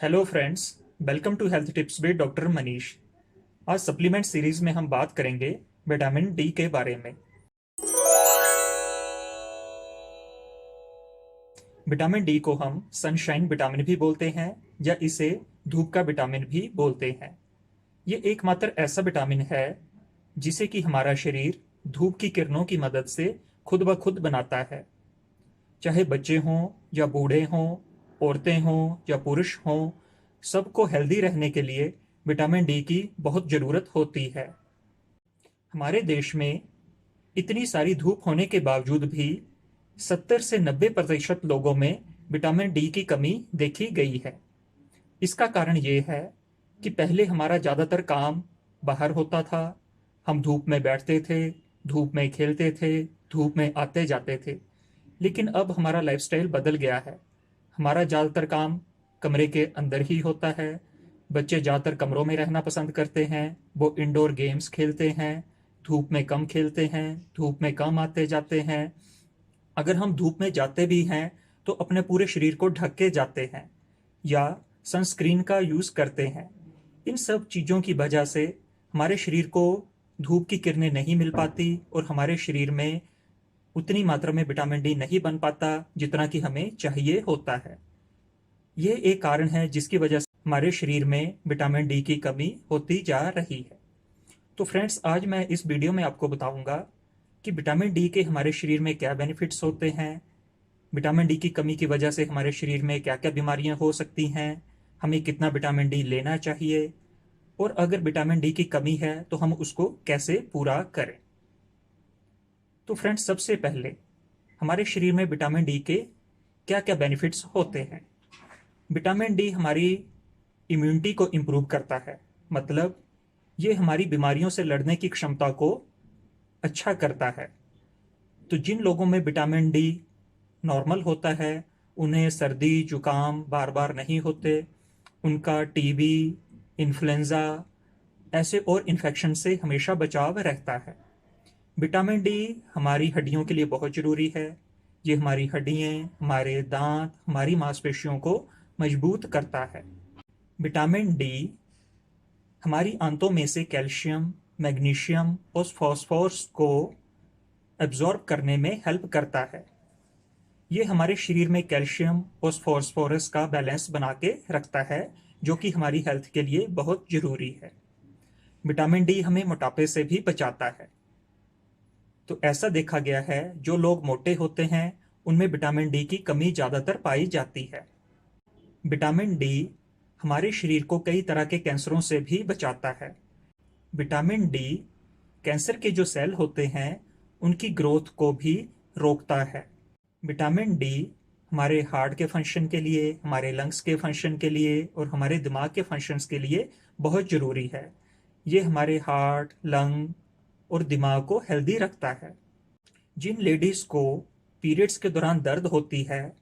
Hello friends, welcome to health tips with doctor Manish. आज supplement series में हम बात करेंगे विटामिन डी के बारे में। विटामिन डी को हम सनशाइन विटामिन भी बोलते हैं या इसे धूप का विटामिन भी बोलते हैं। ये एकमात्र ऐसा विटामिन है जिसे कि हमारा शरीर धूप की किरणों की मदद से खुद ब खुद बनाता है। चाहे बच्चे हों या बूढ़े हों, औरतें हों या पुरुष हों, सबको हेल्दी रहने के लिए विटामिन डी की बहुत ज़रूरत होती है। हमारे देश में इतनी सारी धूप होने के बावजूद भी 70 से 90% लोगों में विटामिन डी की कमी देखी गई है। इसका कारण ये है कि पहले हमारा ज़्यादातर काम बाहर होता था। हम धूप में बैठते थे, धूप में खेलते थे, धूप में आते जाते थे। लेकिन अब हमारा लाइफस्टाइल बदल गया है। हमारा ज़्यादातर काम कमरे के अंदर ही होता है। बच्चे ज़्यादातर कमरों में रहना पसंद करते हैं। वो इंडोर गेम्स खेलते हैं, धूप में कम खेलते हैं, धूप में कम आते जाते हैं। अगर हम धूप में जाते भी हैं तो अपने पूरे शरीर को ढक के जाते हैं या सनस्क्रीन का यूज़ करते हैं। इन सब चीज़ों की वजह से हमारे शरीर को धूप की किरणें नहीं मिल पाती और हमारे शरीर में उतनी मात्रा में विटामिन डी नहीं बन पाता जितना कि हमें चाहिए होता है। ये एक कारण है जिसकी वजह से हमारे शरीर में विटामिन डी की कमी होती जा रही है। तो फ्रेंड्स, आज मैं इस वीडियो में आपको बताऊंगा कि विटामिन डी के हमारे शरीर में क्या बेनिफिट्स होते हैं, विटामिन डी की कमी की वजह से हमारे शरीर में क्या क्या बीमारियां हो सकती हैं, हमें कितना विटामिन डी लेना चाहिए और अगर विटामिन डी की कमी है तो हम उसको कैसे पूरा करें। तो फ्रेंड्स, सबसे पहले हमारे शरीर में विटामिन डी के क्या क्या बेनिफिट्स होते हैं। विटामिन डी हमारी इम्यूनिटी को इम्प्रूव करता है, मतलब ये हमारी बीमारियों से लड़ने की क्षमता को अच्छा करता है। तो जिन लोगों में विटामिन डी नॉर्मल होता है उन्हें सर्दी जुकाम बार बार नहीं होते, उनका टीबी, इन्फ्लुएंजा ऐसे और इन्फेक्शन से हमेशा बचाव रहता है। विटामिन डी हमारी हड्डियों के लिए बहुत ज़रूरी है। ये हमारी हड्डियाँ, हमारे दांत, हमारी मांसपेशियों को मजबूत करता है। विटामिन डी हमारी आंतों में से कैल्शियम, मैग्नीशियम और फॉस्फोरस को एब्जॉर्ब करने में हेल्प करता है। ये हमारे शरीर में कैल्शियम और फॉस्फोरस का बैलेंस बना के रखता है, जो कि हमारी हेल्थ के लिए बहुत ज़रूरी है। विटामिन डी हमें मोटापे से भी बचाता है। तो ऐसा देखा गया है जो लोग मोटे होते हैं उनमें विटामिन डी की कमी ज़्यादातर पाई जाती है। विटामिन डी हमारे शरीर को कई तरह के कैंसरों से भी बचाता है। विटामिन डी कैंसर के जो सेल होते हैं उनकी ग्रोथ को भी रोकता है। विटामिन डी हमारे हार्ट के फंक्शन के लिए, हमारे लंग्स के फंक्शन के लिए और हमारे दिमाग के फंक्शंस के लिए बहुत ज़रूरी है। ये हमारे हार्ट, लंग और दिमाग को हेल्दी रखता है। जिन लेडीज़ को पीरियड्स के दौरान दर्द होती है,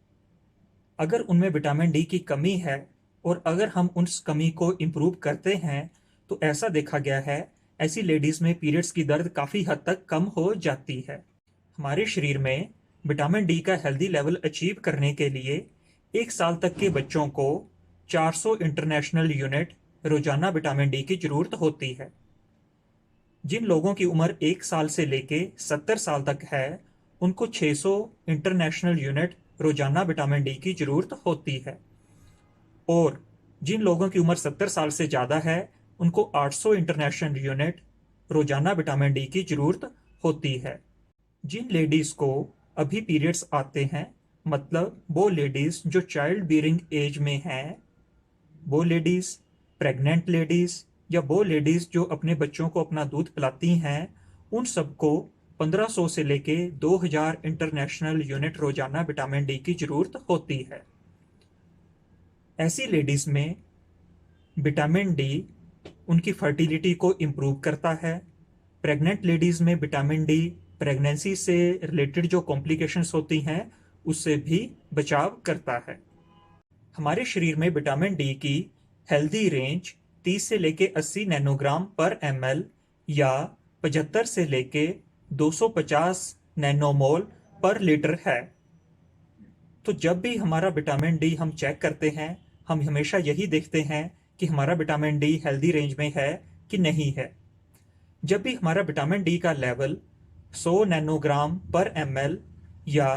अगर उनमें विटामिन डी की कमी है और अगर हम उस कमी को इम्प्रूव करते हैं तो ऐसा देखा गया है ऐसी लेडीज़ में पीरियड्स की दर्द काफ़ी हद तक कम हो जाती है। हमारे शरीर में विटामिन डी का हेल्दी लेवल अचीव करने के लिए 1 साल तक के बच्चों को 400 इंटरनेशनल यूनिट रोजाना विटामिन डी की ज़रूरत होती है। जिन लोगों की उम्र 1 साल से लेके 70 साल तक है उनको 600 इंटरनेशनल यूनिट रोजाना विटामिन डी की ज़रूरत होती है और जिन लोगों की उम्र 70 साल से ज़्यादा है उनको 800 इंटरनेशनल यूनिट रोजाना विटामिन डी की ज़रूरत होती है। जिन लेडीज़ को अभी पीरियड्स आते हैं, मतलब वो लेडीज़ जो चाइल्ड बीयरिंग एज में हैं, वो लेडीज़, प्रेग्नेंट लेडीज़ या वो लेडीज़ जो अपने बच्चों को अपना दूध पिलाती हैं, उन सबको 1500 से लेके 2000 इंटरनेशनल यूनिट रोजाना विटामिन डी की ज़रूरत होती है। ऐसी लेडीज़ में विटामिन डी उनकी फर्टिलिटी को इम्प्रूव करता है। प्रेग्नेंट लेडीज़ में विटामिन डी प्रेगनेंसी से रिलेटेड जो कॉम्प्लिकेशंस होती हैं उससे भी बचाव करता है। हमारे शरीर में विटामिन डी की हेल्दी रेंज 30 से लेके 80 नैनोग्राम पर ml या 75 से लेके 250 नैनोमोल पर लीटर है। तो जब भी हमारा विटामिन डी हम चेक करते हैं हम हमेशा यही देखते हैं कि हमारा विटामिन डी हेल्दी रेंज में है कि नहीं है। जब भी हमारा विटामिन डी का लेवल 100 नैनोग्राम पर ml या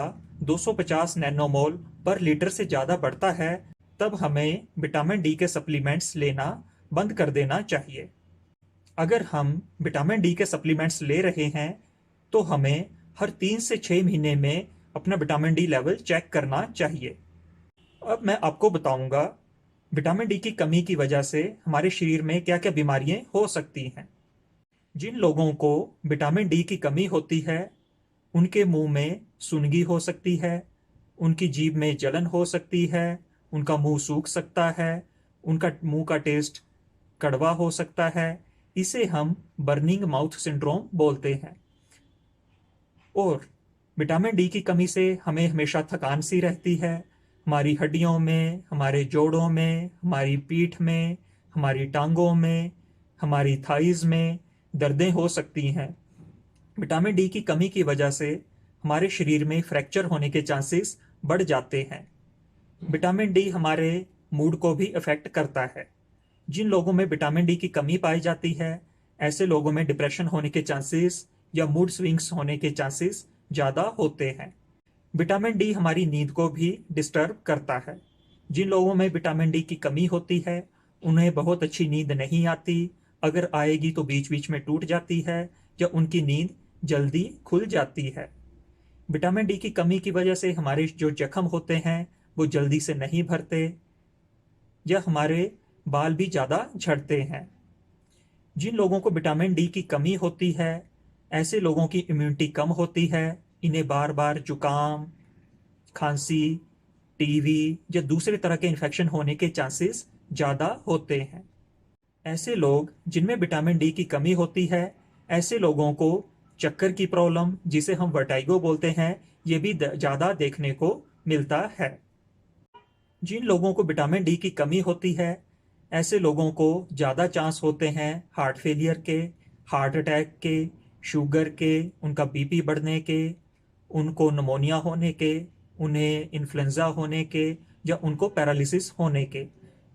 250 नैनोमोल पर लीटर से ज़्यादा बढ़ता है, तब हमें विटामिन डी के सप्लीमेंट्स लेना बंद कर देना चाहिए। अगर हम विटामिन डी के सप्लीमेंट्स ले रहे हैं तो हमें हर 3 से 6 महीने में अपना विटामिन डी लेवल चेक करना चाहिए। अब मैं आपको बताऊंगा विटामिन डी की कमी की वजह से हमारे शरीर में क्या क्या बीमारियां हो सकती हैं। जिन लोगों को विटामिन डी की कमी होती है उनके मुंह में सुनगी हो सकती है, उनकी जीभ में जलन हो सकती है, उनका मुंह सूख सकता है, उनका मुंह का टेस्ट कड़वा हो सकता है। इसे हम बर्निंग माउथ सिंड्रोम बोलते हैं। और विटामिन डी की कमी से हमें हमेशा थकान सी रहती है। हमारी हड्डियों में, हमारे जोड़ों में, हमारी पीठ में, हमारी टांगों में, हमारी थाइज में दर्दें हो सकती हैं। विटामिन डी की कमी की वजह से हमारे शरीर में फ्रैक्चर होने के चांसेस बढ़ जाते हैं। विटामिन डी हमारे मूड को भी अफेक्ट करता है। जिन लोगों में विटामिन डी की कमी पाई जाती है, ऐसे लोगों में डिप्रेशन होने के चांसेस या मूड स्विंग्स होने के चांसेस ज़्यादा होते हैं। विटामिन डी हमारी नींद को भी डिस्टर्ब करता है। जिन लोगों में विटामिन डी की कमी होती है उन्हें बहुत अच्छी नींद नहीं आती, अगर आएगी तो बीच बीच में टूट जाती है या उनकी नींद जल्दी खुल जाती है। विटामिन डी की कमी की वजह से हमारे जो जख्म होते हैं वो जल्दी से नहीं भरते या हमारे बाल भी ज़्यादा झड़ते हैं। जिन लोगों को विटामिन डी की कमी होती है, ऐसे लोगों की इम्यूनिटी कम होती है। इन्हें बार बार जुकाम, खांसी, टीवी या दूसरे तरह के इन्फेक्शन होने के चांसेस ज़्यादा होते हैं। ऐसे लोग जिनमें विटामिन डी की कमी होती है, ऐसे लोगों को चक्कर की प्रॉब्लम, जिसे हम वर्टाइगो बोलते हैं, ये भी ज़्यादा देखने को मिलता है। जिन लोगों को विटामिन डी की कमी होती है, ऐसे लोगों को ज़्यादा चांस होते हैं हार्ट फेलियर के, हार्ट अटैक के, शुगर के, उनका बीपी बढ़ने के, उनको निमोनिया होने के, उन्हें इन्फ्लुएंजा होने के या उनको पैरालिसिस होने के।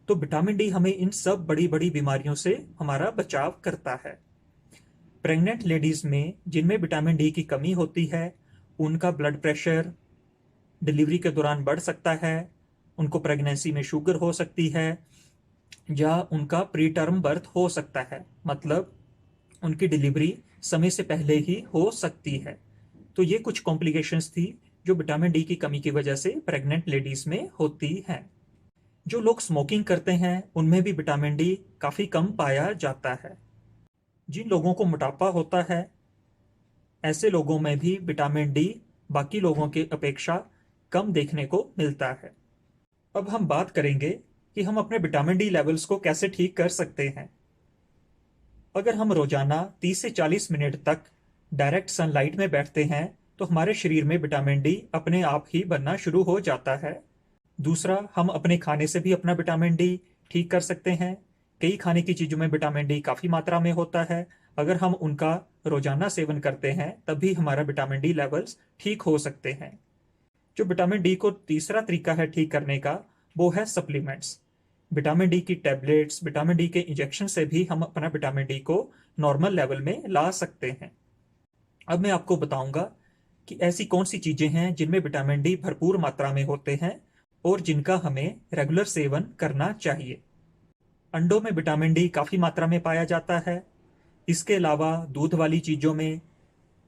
तो विटामिन डी हमें इन सब बड़ी बड़ी बीमारियों से हमारा बचाव करता है। प्रेग्नेंट लेडीज़ में जिनमें विटामिन डी की कमी होती है, उनका ब्लड प्रेशर डिलीवरी के दौरान बढ़ सकता है, उनको प्रेगनेंसी में शुगर हो सकती है या उनका प्री टर्म बर्थ हो सकता है, मतलब उनकी डिलीवरी समय से पहले ही हो सकती है। तो ये कुछ कॉम्प्लिकेशंस थी जो विटामिन डी की कमी की वजह से प्रेग्नेंट लेडीज़ में होती हैं। जो लोग स्मोकिंग करते हैं उनमें भी विटामिन डी काफ़ी कम पाया जाता है। जिन लोगों को मोटापा होता है, ऐसे लोगों में भी विटामिन डी बाकी लोगों की अपेक्षा कम देखने को मिलता है। अब हम बात करेंगे कि हम अपने विटामिन डी लेवल्स को कैसे ठीक कर सकते हैं। अगर हम रोजाना 30 से 40 मिनट तक डायरेक्ट सनलाइट में बैठते हैं तो हमारे शरीर में विटामिन डी अपने आप ही बनना शुरू हो जाता है। दूसरा, हम अपने खाने से भी अपना विटामिन डी ठीक कर सकते हैं। कई खाने की चीज़ों में विटामिन डी काफ़ी मात्रा में होता है। अगर हम उनका रोजाना सेवन करते हैं तब भी हमारा विटामिन डी लेवल्स ठीक हो सकते हैं। जो विटामिन डी को तीसरा तरीका है ठीक करने का, वो है सप्लीमेंट्स। विटामिन डी की टैबलेट्स, विटामिन डी के इंजेक्शन से भी हम अपना विटामिन डी को नॉर्मल लेवल में ला सकते हैं। अब मैं आपको बताऊंगा कि ऐसी कौन सी चीज़ें हैं जिनमें विटामिन डी भरपूर मात्रा में होते हैं और जिनका हमें रेगुलर सेवन करना चाहिए। अंडों में विटामिन डी काफ़ी मात्रा में पाया जाता है। इसके अलावा दूध वाली चीज़ों में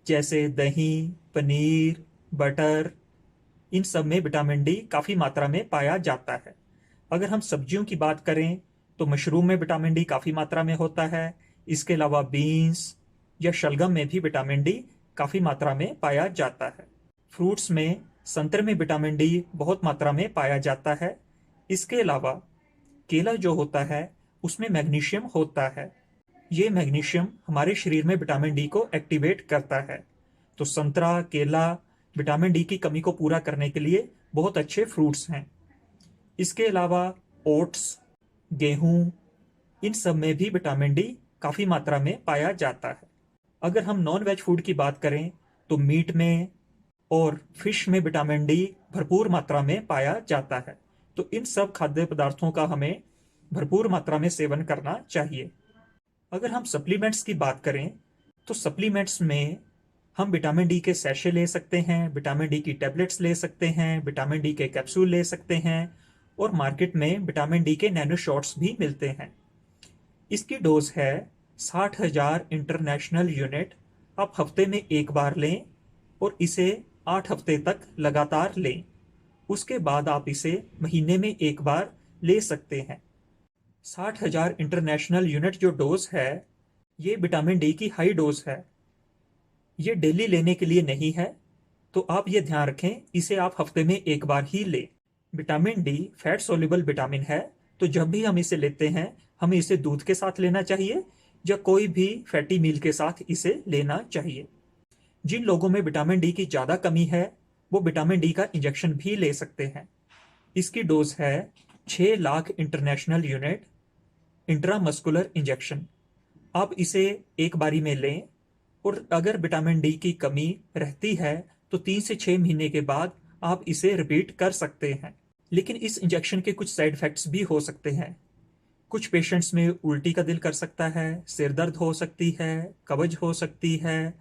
जैसे दही, पनीर, बटर, इन सब में विटामिन डी काफ़ी मात्रा में पाया जाता है। अगर हम सब्जियों की बात करें तो मशरूम में विटामिन डी काफ़ी मात्रा में होता है। इसके अलावा बीन्स या शलगम में भी विटामिन डी काफ़ी मात्रा में पाया जाता है। फ्रूट्स में संतरे में विटामिन डी बहुत मात्रा में पाया जाता है। इसके अलावा केला जो होता है उसमें मैग्नीशियम होता है। ये मैग्नीशियम हमारे शरीर में विटामिन डी को एक्टिवेट करता है। तो संतरा, केला विटामिन डी की कमी को पूरा करने के लिए बहुत अच्छे फ्रूट्स हैं। इसके अलावा ओट्स, गेहूं, इन सब में भी विटामिन डी काफ़ी मात्रा में पाया जाता है। अगर हम नॉन वेज फूड की बात करें तो मीट में और फिश में विटामिन डी भरपूर मात्रा में पाया जाता है। तो इन सब खाद्य पदार्थों का हमें भरपूर मात्रा में सेवन करना चाहिए। अगर हम सप्लीमेंट्स की बात करें तो सप्लीमेंट्स में हम विटामिन डी के सैशे ले सकते हैं, विटामिन डी की टैबलेट्स ले सकते हैं, विटामिन डी के कैप्सूल ले सकते हैं और मार्केट में विटामिन डी के नैनो शॉट्स भी मिलते हैं। इसकी डोज है 60,000 इंटरनेशनल यूनिट। आप हफ्ते में एक बार लें और इसे 8 हफ्ते तक लगातार लें। उसके बाद आप इसे महीने में एक बार ले सकते हैं। 60,000 इंटरनेशनल यूनिट जो डोज है ये विटामिन डी की हाई डोज है। ये डेली लेने के लिए नहीं है, तो आप ये ध्यान रखें इसे आप हफ्ते में एक बार ही लें। Vitamin D fat soluble vitamin है, तो जब भी हम इसे लेते हैं हमें इसे दूध के साथ लेना चाहिए या कोई भी फैटी मील के साथ इसे लेना चाहिए। जिन लोगों में विटामिन डी की ज़्यादा कमी है वो विटामिन डी का इंजेक्शन भी ले सकते हैं। इसकी डोज है 6 lakh international unit intramuscular injection. आप इसे एक बारी में लें और अगर विटामिन डी की कमी रहती है तो 3 से 6 महीने के बाद आप इसे रिपीट कर सकते हैं। लेकिन इस इंजेक्शन के कुछ साइड इफेक्ट्स भी हो सकते हैं। कुछ पेशेंट्स में उल्टी का दिल कर सकता है, सिर दर्द हो सकती है, कब्ज हो सकती है,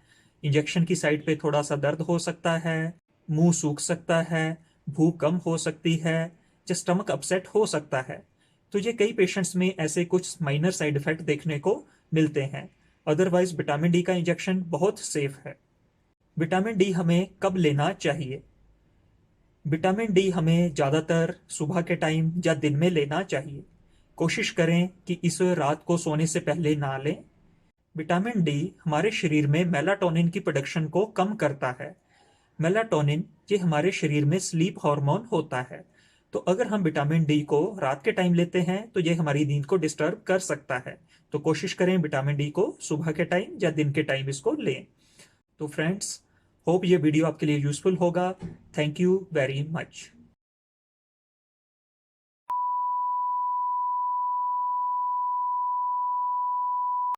इंजेक्शन की साइड पे थोड़ा सा दर्द हो सकता है, मुंह सूख सकता है, भूख कम हो सकती है या स्टमक अपसेट हो सकता है। तो ये कई पेशेंट्स में ऐसे कुछ माइनर साइड इफेक्ट देखने को मिलते हैं। अदरवाइज विटामिन डी का इंजेक्शन बहुत सेफ है। विटामिन डी हमें कब लेना चाहिए? विटामिन डी हमें ज़्यादातर सुबह के टाइम या दिन में लेना चाहिए। कोशिश करें कि इसे रात को सोने से पहले ना लें। विटामिन डी हमारे शरीर में मेलाटोनिन की प्रोडक्शन को कम करता है। मेलाटोनिन ये हमारे शरीर में स्लीप हार्मोन होता है। तो अगर हम विटामिन डी को रात के टाइम लेते हैं तो ये हमारी नींद को डिस्टर्ब कर सकता है। तो कोशिश करें विटामिन डी को सुबह के टाइम या दिन के टाइम इसको लें। तो फ्रेंड्स, होप ये वीडियो आपके लिए यूजफुल होगा। Thank you very much.